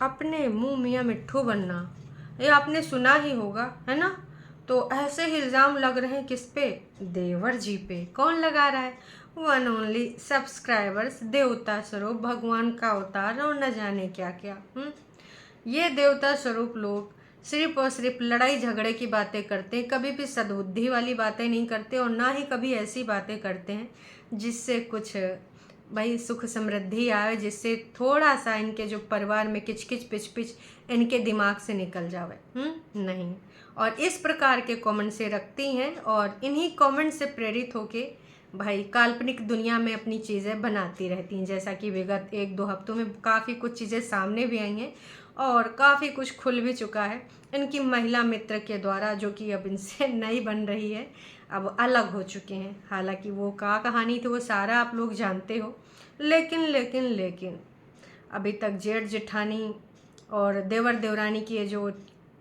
अपने मुंह मियाँ मिट्ठू बनना, ये आपने सुना ही होगा, है ना। तो ऐसे ही इल्ज़ाम लग रहे हैं किस पे? देवर जी पे। कौन लगा रहा है? वन ओनली सब्सक्राइबर्स, देवता स्वरूप, भगवान का अवतार और न जाने क्या क्या। ये देवता स्वरूप लोग सिर्फ और सिर्फ लड़ाई झगड़े की बातें करते हैं, कभी भी सद्बुद्धि वाली बातें नहीं करते और ना ही कभी ऐसी बातें करते हैं जिससे कुछ भाई सुख समृद्धि आए, जिससे थोड़ा सा इनके जो परिवार में किचकिच पिच इनके दिमाग से निकल जावे। नहीं। और इस प्रकार के कमेंट से रखती हैं और इन्हीं कमेंट से प्रेरित होके भाई काल्पनिक दुनिया में अपनी चीज़ें बनाती रहती हैं। जैसा कि विगत 1-2 हफ्तों में काफ़ी कुछ चीज़ें सामने भी आई हैं और काफ़ी कुछ खुल भी चुका है इनकी महिला मित्र के द्वारा, जो कि अब इनसे नहीं बन रही है, अब अलग हो चुके हैं। हालांकि वो क्या कहानी थी वो सारा आप लोग जानते हो, लेकिन अभी तक जेठ जेठानी और देवर देवरानी की ये जो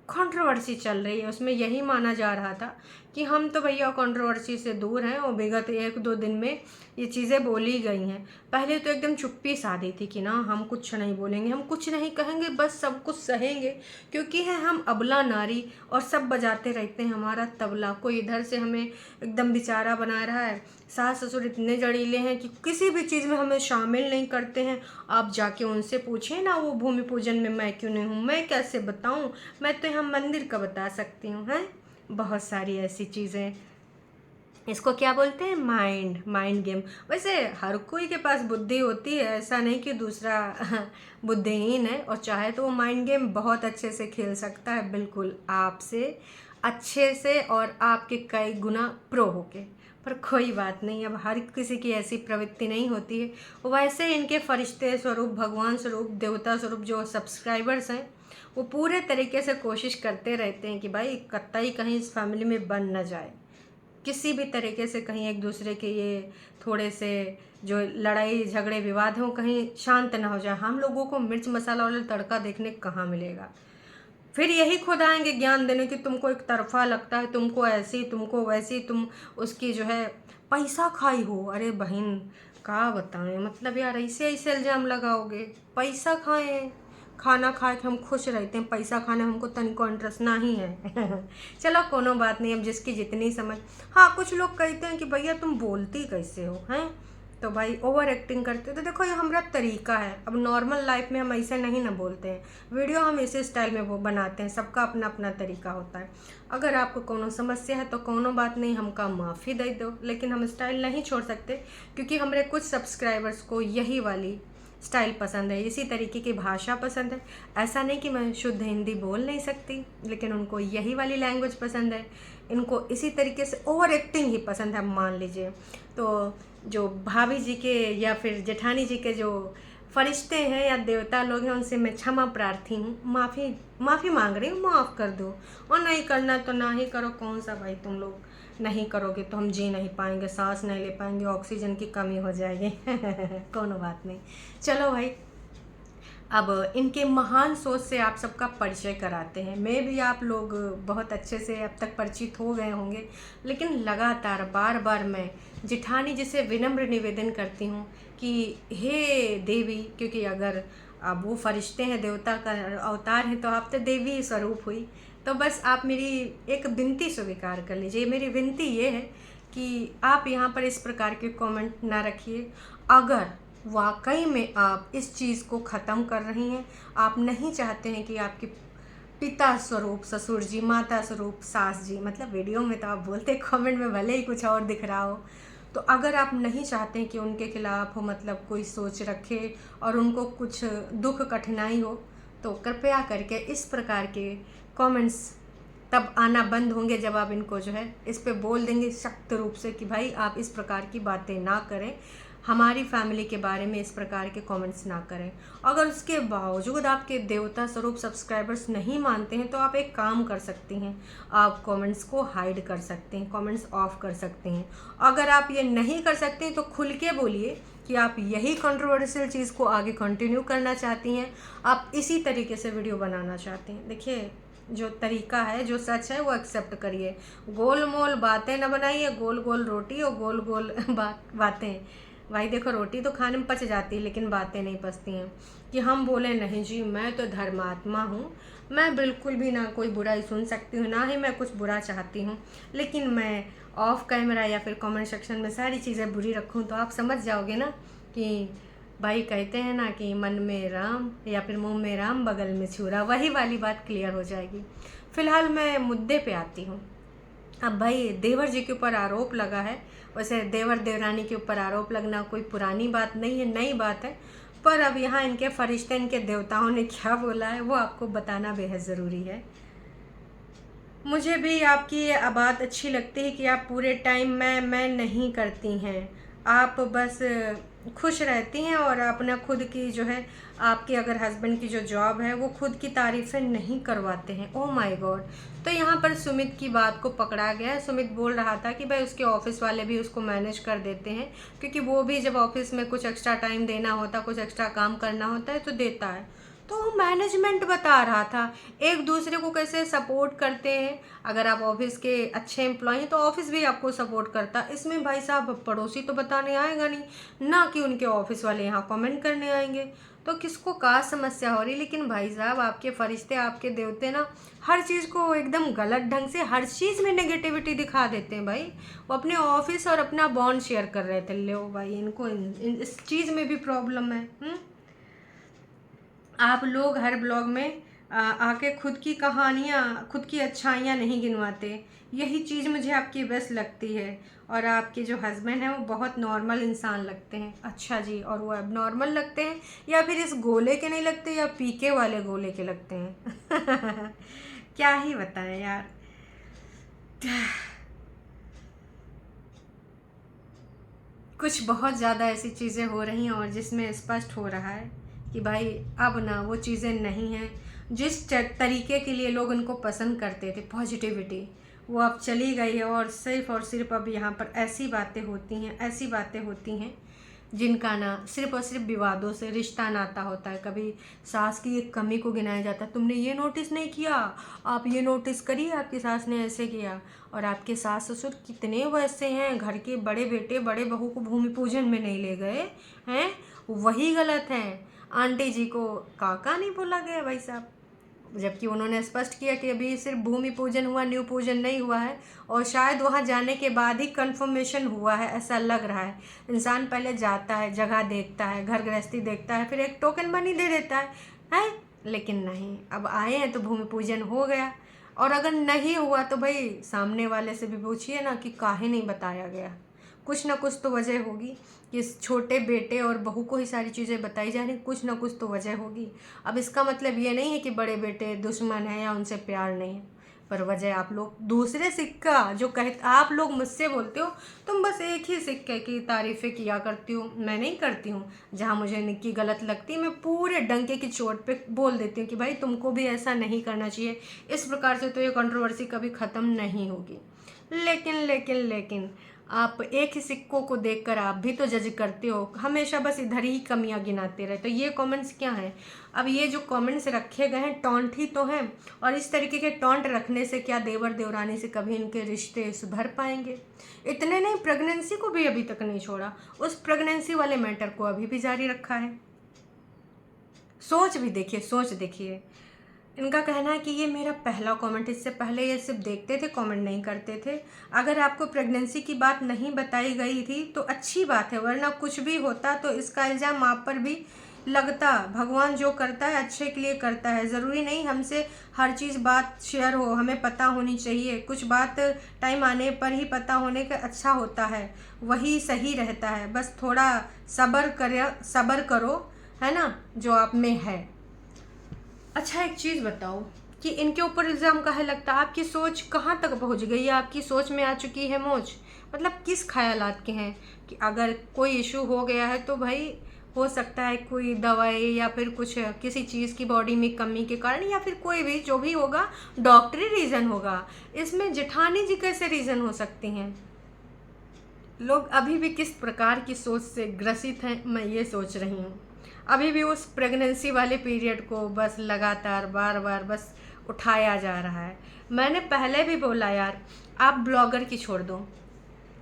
कंट्रोवर्सी चल रही है उसमें यही माना जा रहा था कि हम तो भैया कंट्रोवर्सी से दूर हैं और विगत 1-2 दिन में ये चीज़ें बोली गई हैं। पहले तो एकदम चुप्पी साधी थी कि ना हम कुछ नहीं बोलेंगे, हम कुछ नहीं कहेंगे, बस सब कुछ सहेंगे क्योंकि है हम अबला नारी और सब बजाते रहते हैं हमारा तबला। कोई इधर से हमें एकदम बेचारा बना रहा है, सास ससुर इतने जड़ीले हैं कि किसी भी चीज़ में हमें शामिल नहीं करते हैं। आप जाके उनसे पूछें ना, वो भूमि पूजन में मैं क्यों नहीं हूँ, मैं कैसे बताऊँ, मैं तो यहाँ मंदिर का बता सकती हूँ। हैं बहुत सारी ऐसी चीज़ें, इसको क्या बोलते हैं, माइंड गेम। वैसे हर कोई के पास बुद्धि होती है, ऐसा नहीं कि दूसरा बुद्धिहीन है, और चाहे तो वो माइंड गेम बहुत अच्छे से खेल सकता है, बिल्कुल आपसे अच्छे से और आपके कई गुना प्रो होके। पर कोई बात नहीं, अब हर किसी की ऐसी प्रवृत्ति नहीं होती है। वैसे इनके फरिश्ते स्वरूप, भगवान स्वरूप, देवता स्वरूप जो सब्सक्राइबर्स हैं वो पूरे तरीके से कोशिश करते रहते हैं कि भाई कतई कहीं इस फैमिली में बन न जाए, किसी भी तरीके से कहीं एक दूसरे के ये थोड़े से जो लड़ाई झगड़े विवाद हों कहीं शांत ना हो जाए। हम लोगों को मिर्च मसाला वाला तड़का देखने कहाँ मिलेगा। फिर यही खुद आएंगे ज्ञान देने कि तुमको एक तरफा लगता है, तुमको ऐसी, तुमको वैसी, तुम उसकी जो है पैसा खाई हो। अरे बहन क्या बताएं, मतलब यार ऐसे ऐसे इल्ज़ाम लगाओगे, पैसा खाएं, खाना खा के हम खुश रहते हैं, पैसा खाने हमको तनिको इंटरेस्ट नहीं है। चलो कोनो बात नहीं, अब जिसकी जितनी समझ। हाँ कुछ लोग कहते हैं कि भैया तुम बोलती कैसे हो, हैं तो भाई ओवर एक्टिंग करते, तो देखो ये हमारा तरीका है। अब नॉर्मल लाइफ में हम ऐसे नहीं ना बोलते हैं, वीडियो हम इसी स्टाइल में वो बनाते हैं, सबका अपना अपना तरीका होता है। अगर आपको कोनो समस्या है तो कोनो बात नहीं, हमका माफ़ी दे दो, लेकिन हम स्टाइल नहीं छोड़ सकते क्योंकि हमारे कुछ सब्सक्राइबर्स को यही वाली स्टाइल पसंद है, इसी तरीके की भाषा पसंद है। ऐसा नहीं कि मैं शुद्ध हिंदी बोल नहीं सकती, लेकिन उनको यही वाली लैंग्वेज पसंद है, इनको इसी तरीके से ओवर एक्टिंग ही पसंद है, मान लीजिए। तो जो भाभी जी के या फिर जेठानी जी के जो फरिश्ते हैं या देवता लोग हैं उनसे मैं क्षमा प्रार्थी हूँ, माफ़ी मांग रही हूँ, माफ़ कर दो। और नहीं करना तो ना ही करो, कौन सा भाई, तुम लोग नहीं करोगे तो हम जी नहीं पाएंगे, सांस नहीं ले पाएंगे, ऑक्सीजन की कमी हो जाएगी। कोनो बात नहीं। चलो भाई, अब इनके महान सोच से आप सबका परिचय कराते हैं। मैं भी आप लोग बहुत अच्छे से अब तक परिचित हो गए होंगे, लेकिन लगातार बार बार मैं जिठानी जी से विनम्र निवेदन करती हूँ कि हे देवी, क्योंकि अगर अब वो फरिश्ते हैं, देवता का अवतार है, तो आप तो देवी स्वरूप हुई, तो बस आप मेरी एक विनती स्वीकार कर लीजिए। मेरी विनती ये है कि आप यहाँ पर इस प्रकार के कमेंट ना रखिए। अगर वाकई में आप इस चीज़ को ख़त्म कर रही हैं, आप नहीं चाहते हैं कि आपके पिता स्वरूप ससुर जी, माता स्वरूप सास जी, मतलब वीडियो में तो आप बोलते, कमेंट में भले ही कुछ और दिख रहा हो, तो अगर आप नहीं चाहते हैं कि उनके खिलाफ हो, मतलब कोई सोच रखे और उनको कुछ दुख कठिनाई हो, तो कृपया करके इस प्रकार के कमेंट्स तब आना बंद होंगे जब आप इनको जो है इस पे बोल देंगे सख्त रूप से कि भाई आप इस प्रकार की बातें ना करें, हमारी फैमिली के बारे में इस प्रकार के कमेंट्स ना करें। अगर उसके बावजूद आपके देवता स्वरूप सब्सक्राइबर्स नहीं मानते हैं तो आप एक काम कर सकती हैं, आप कमेंट्स को हाइड कर सकते हैं, कमेंट्स ऑफ कर सकते हैं। अगर आप ये नहीं कर सकते हैं तो खुल के बोलिए कि आप यही कंट्रोवर्शियल चीज़ को आगे कंटिन्यू करना चाहती हैं, आप इसी तरीके से वीडियो बनाना चाहती हैं। देखिए जो तरीका है, जो सच है वो एक्सेप्ट करिए, गोल मोल बातें न बनाइए, गोल गोल रोटी और गोल गोल बातें भाई देखो, रोटी तो खाने में पच जाती है लेकिन बातें नहीं पचती हैं। कि हम बोले नहीं जी मैं तो धर्मात्मा हूँ, मैं बिल्कुल भी ना कोई बुराई सुन सकती हूँ, ना ही मैं कुछ बुरा चाहती हूँ, लेकिन मैं ऑफ कैमरा या फिर कमेंट सेक्शन में सारी चीज़ें बुरी रखूँ तो आप समझ जाओगे ना कि भाई कहते हैं ना कि मन में राम या फिर मुंह में राम बगल में छुरा, वही वाली बात क्लियर हो जाएगी। फिलहाल मैं मुद्दे पे आती हूँ। अब भाई देवर जी के ऊपर आरोप लगा है, वैसे देवर देवरानी के ऊपर आरोप लगना कोई पुरानी बात नहीं है, नई बात है। पर अब यहाँ इनके फरिश्ते, इनके देवताओं ने क्या बोला है वो आपको बताना बेहद ज़रूरी है। मुझे भी आपकी ये बात अच्छी लगती है कि आप पूरे टाइम मैं नहीं करती हैं, आप बस खुश रहती हैं और अपना खुद की जो है, आपके अगर हस्बैंड की जो जॉब है वो खुद की तारीफ़ें नहीं करवाते हैं। Oh my God. तो यहाँ पर सुमित की बात को पकड़ा गया है। सुमित बोल रहा था कि भाई उसके ऑफिस वाले भी उसको मैनेज कर देते हैं, क्योंकि वो भी जब ऑफिस में कुछ एक्स्ट्रा टाइम देना होता, कुछ एक्स्ट्रा काम करना होता है तो देता है। तो वो मैनेजमेंट बता रहा था एक दूसरे को कैसे सपोर्ट करते हैं। अगर आप ऑफिस के अच्छे एम्प्लॉय हैं तो ऑफिस भी आपको सपोर्ट करता है। इसमें भाई साहब पड़ोसी तो बताने आएगा नहीं, ना कि उनके ऑफिस वाले यहाँ कमेंट करने आएंगे। तो किसको क्या समस्या हो रही। लेकिन भाई साहब आपके फरिश्ते, आपके देवते ना हर चीज़ को एकदम गलत ढंग से, हर चीज़ में नेगेटिविटी दिखा देते हैं। भाई वो अपने ऑफिस और अपना बॉन्ड शेयर कर रहे थे। लो भाई इनको इस चीज़ में भी प्रॉब्लम है। आप लोग हर ब्लॉग में आके खुद की कहानियाँ, खुद की अच्छाइयाँ नहीं गिनवाते। यही चीज़ मुझे आपकी बेस्ट लगती है। और आपके जो हस्बैंड हैं वो बहुत नॉर्मल इंसान लगते हैं। अच्छा जी, और वो अब नॉर्मल लगते हैं या फिर इस गोले के नहीं लगते या पीके वाले गोले के लगते हैं। क्या ही बताएं यार। कुछ बहुत ज़्यादा ऐसी चीज़ें हो रही हैं और जिसमें स्पष्ट हो रहा है कि भाई अब ना वो चीज़ें नहीं हैं। जिस तरीके के लिए लोग उनको पसंद करते थे, पॉजिटिविटी, वो अब चली गई है। और सिर्फ अब यहाँ पर ऐसी बातें होती हैं, ऐसी बातें होती हैं जिनका ना सिर्फ और सिर्फ विवादों से रिश्ता नाता होता है। कभी सास की एक कमी को गिनाया जाता है, तुमने ये नोटिस नहीं किया, आप ये नोटिस करिए आपकी सास ने ऐसे किया। और आपके सास ससुर कितने वैसे हैं, घर के बड़े बेटे बड़े बहू को भूमि पूजन में नहीं ले गए हैं, वही गलत हैं। आंटी जी को काका नहीं बोला गया भाई साहब, जबकि उन्होंने स्पष्ट किया कि अभी सिर्फ भूमि पूजन हुआ, न्यू पूजन नहीं हुआ है। और शायद वहाँ जाने के बाद ही कंफर्मेशन हुआ है, ऐसा लग रहा है। इंसान पहले जाता है, जगह देखता है, घर गृहस्थी देखता है, फिर एक टोकन मनी दे देता है। लेकिन नहीं, अब आए हैं तो भूमि पूजन हो गया। और अगर नहीं हुआ तो भाई सामने वाले से भी पूछिए ना कि काहे नहीं बताया गया। कुछ ना कुछ तो वजह होगी कि इस छोटे बेटे और बहू को ही सारी चीज़ें बताई जा रही, कुछ ना कुछ तो वजह होगी। अब इसका मतलब ये नहीं है कि बड़े बेटे दुश्मन है या उनसे प्यार नहीं है, पर वजह आप लोग दूसरे सिक्का जो आप लोग मुझसे बोलते हो, तुम बस एक ही सिक्के की तारीफ़ें किया करती हो, मैं नहीं करती हूँ। जहाँ मुझे निक्की गलत लगती है मैं पूरे डंके की चोट पे बोल देती हूँ कि भाई तुमको भी ऐसा नहीं करना चाहिए। इस प्रकार से तो ये कंट्रोवर्सी कभी ख़त्म नहीं होगी। लेकिन आप एक ही सिक्कों को देखकर आप भी तो जज करते हो, हमेशा बस इधर ही कमियां गिनाते रहे। तो ये कमेंट्स क्या हैं? अब ये जो कमेंट्स रखे गए हैं टॉन्ट ही तो हैं। और इस तरीके के टॉन्ट रखने से क्या देवर देवरानी से कभी इनके रिश्ते सुधर पाएंगे? इतने नहीं, प्रेगनेंसी को भी अभी तक नहीं छोड़ा, उस प्रेगनेंसी वाले मैटर को अभी भी जारी रखा है। सोच देखिए। इनका कहना है कि ये मेरा पहला कमेंट, इससे पहले ये सिर्फ देखते थे, कमेंट नहीं करते थे। अगर आपको प्रेगनेंसी की बात नहीं बताई गई थी तो अच्छी बात है, वरना कुछ भी होता तो इसका इल्ज़ाम आप पर भी लगता। भगवान जो करता है अच्छे के लिए करता है, ज़रूरी नहीं हमसे हर चीज़ बात शेयर हो, हमें पता होनी चाहिए। कुछ बात टाइम आने पर ही पता होने का अच्छा होता है, वही सही रहता है। बस थोड़ा सब्र करो, है ना, जो आप में है। अच्छा एक चीज़ बताओ कि इनके ऊपर इल्ज़ाम काहे लगता है? आपकी सोच कहाँ तक पहुँच गई है? आपकी सोच में आ चुकी है मोच? मतलब किस ख्यालात के हैं कि अगर कोई इशू हो गया है तो भाई हो सकता है कोई दवाई या फिर कुछ किसी चीज़ की बॉडी में कमी के कारण, या फिर कोई भी जो भी होगा डॉक्टरी रीज़न होगा। इसमें जेठानी जी कैसे रीज़न हो सकती हैं? लोग अभी भी किस प्रकार की सोच से ग्रसित हैं, मैं ये सोच रही हूँ। अभी भी उस प्रेगनेंसी वाले पीरियड को बस लगातार बार बार बस उठाया जा रहा है। मैंने पहले भी बोला यार, आप ब्लॉगर की छोड़ दो,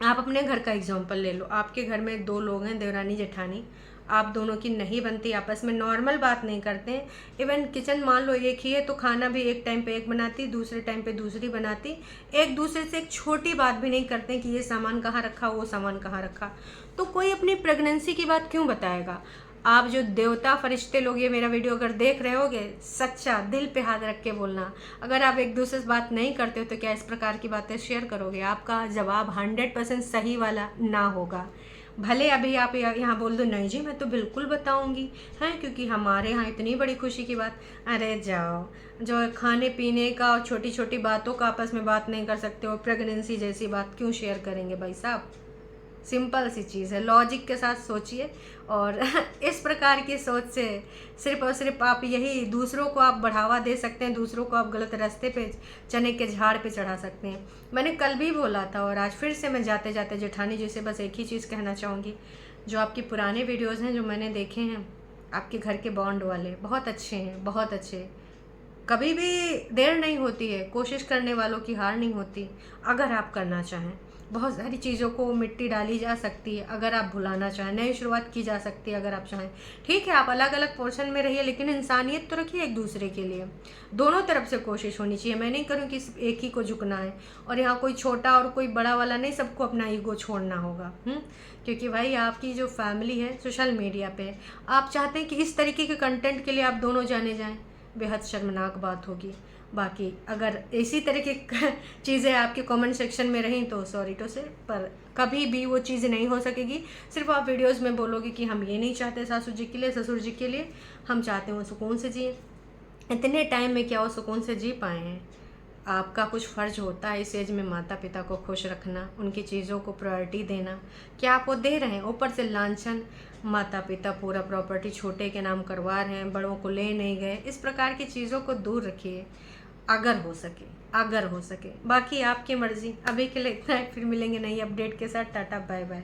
आप अपने घर का एग्जाम्पल ले लो, आपके घर में 2 लोग हैं, देवरानी जेठानी, आप दोनों की नहीं बनती, आपस में नॉर्मल बात नहीं करते हैं। इवन किचन मान लो एक ही है तो खाना भी एक टाइम पे एक बनाती, दूसरे टाइम पे दूसरी बनाती, एक दूसरे से एक छोटी बात भी नहीं करते कि ये सामान कहाँ रखा, वो सामान कहाँ रखा। तो कोई अपनी प्रेगनेंसी की बात क्यों बताएगा। आप जो देवता फरिश्ते लोग ये मेरा वीडियो अगर देख रहे होगे, सच्चा दिल पे हाथ रख के बोलना, अगर आप एक दूसरे से बात नहीं करते हो तो क्या इस प्रकार की बातें शेयर करोगे। आपका जवाब 100% सही वाला ना होगा। भले अभी आप यहाँ बोल दो नहीं जी मैं तो बिल्कुल बताऊंगी, हैं क्योंकि हमारे यहाँ इतनी बड़ी खुशी की बात। अरे जाओ, जो खाने पीने का और छोटी छोटी बातों का आपस में बात नहीं कर सकते हो, प्रेगनेंसी जैसी बात क्यों शेयर करेंगे भाई साहब। सिंपल सी चीज़ है, लॉजिक के साथ सोचिए। और इस प्रकार की सोच से सिर्फ और सिर्फ आप यही दूसरों को आप बढ़ावा दे सकते हैं, दूसरों को आप गलत रास्ते पे, चने के झाड़ पे चढ़ा सकते हैं। मैंने कल भी बोला था और आज फिर से मैं जाते जाते जेठानी जी से बस एक ही चीज़ कहना चाहूँगी, जो आपकी पुराने वीडियोज़ हैं जो मैंने देखे हैं, आपके घर के बॉन्ड वाले बहुत अच्छे हैं, बहुत अच्छे। कभी भी देर नहीं होती है, कोशिश करने वालों की हार नहीं होती। अगर आप करना चाहें, बहुत सारी चीज़ों को मिट्टी डाली जा सकती है, अगर आप भुलाना चाहें, नई शुरुआत की जा सकती है अगर आप चाहें। ठीक है, आप अलग अलग पोर्शन में रहिए, लेकिन इंसानियत तो रखिए एक दूसरे के लिए। दोनों तरफ से कोशिश होनी चाहिए। मैं नहीं करूँ कि सिर्फ एक ही को झुकना है और यहाँ कोई छोटा और कोई बड़ा वाला नहीं, सबको अपना ईगो छोड़ना होगा। क्योंकि भाई आपकी जो फैमिली है सोशल मीडिया पे, आप चाहते हैं कि इस तरीके के कंटेंट के लिए आप दोनों जाने जाएँ, बेहद शर्मनाक बात होगी। बाकी अगर इसी तरह की चीज़ें आपके कमेंट सेक्शन में रहीं तो सॉरी टू से, पर कभी भी वो चीज़ नहीं हो सकेगी। सिर्फ आप वीडियोस में बोलोगे कि हम ये नहीं चाहते सासू जी के लिए, ससुर जी के लिए, हम चाहते हैं वो सुकून से जिए। इतने टाइम में क्या वो सुकून से जी पाए हैं। आपका कुछ फ़र्ज होता है इस एज में माता पिता को खुश रखना, उनकी चीज़ों को प्रायोरिटी देना। क्या आप वो दे रहे हैं? ऊपर से लांछन, माता पिता पूरा प्रॉपर्टी छोटे के नाम करवा रहे हैं, बड़ों को ले नहीं गए। इस प्रकार की चीज़ों को दूर रखिए अगर हो सके, अगर हो सके। बाकी आपकी मर्ज़ी। अभी के लिए इतना है, फिर मिलेंगे नई अपडेट के साथ। Tata bye bye.